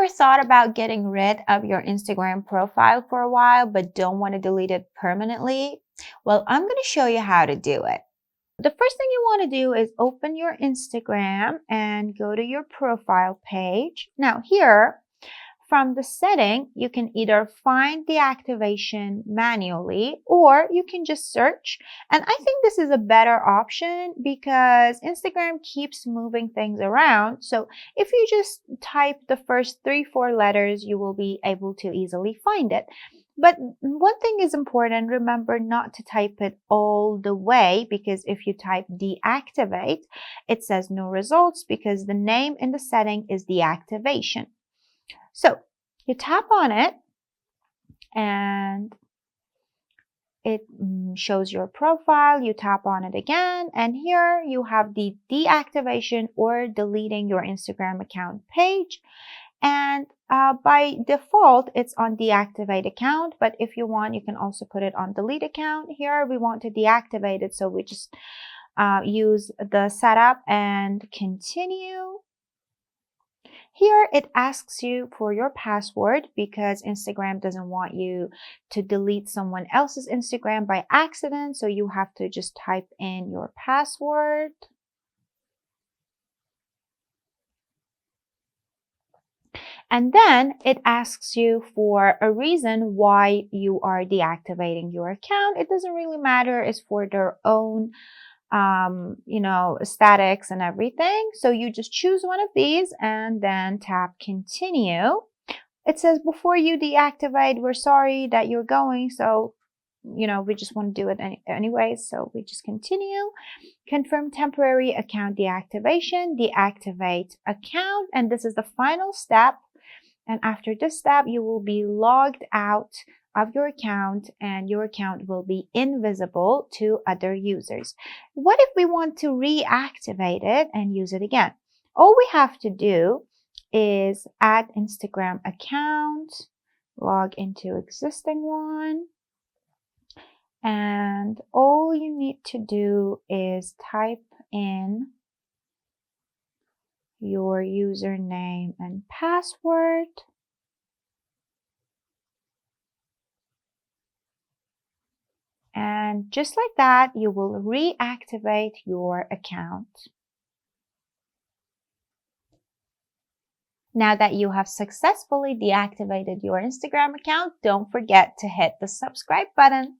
ever thought about getting rid of your Instagram profile for a while but don't want to delete it permanently? Well, I'm going to show you how to do it. The first thing you want to do is open your Instagram and go to your profile page. Now here, from the setting, you can either find the activation manually or you can just search. And I think this is a better option because Instagram keeps moving things around. So if you just type the first 3-4 letters, you will be able to easily find it. But one thing is important, remember not to type it all the way, because if you type deactivate, it says no results because the name in the setting is deactivation. So you tap on it and it shows your profile. You tap on it again and here you have the deactivation or deleting your Instagram account page. And by default, it's on deactivate account. But if you want, you can also put it on delete account. Here we want to deactivate it. So we just use the setup and continue. Here it asks you for your password because Instagram doesn't want you to delete someone else's Instagram by accident. So you have to just type in your password. And then it asks you for a reason why you are deactivating your account. It doesn't really matter. It's for their own statics and everything. So you just choose one of these and then tap continue. It says before you deactivate, we're sorry that you're going. So, we just want to do it anyway. So we just continue. Confirm temporary account deactivation, deactivate account. And this is the final step. And after this step, you will be logged out of your account and your account will be invisible to other users. What if we want to reactivate it and use it again? All we have to do is add Instagram account, log into existing one, and all you need to do is type in your username and password. And just like that, you will reactivate your account. Now that you have successfully deactivated your Instagram account, don't forget to hit the subscribe button.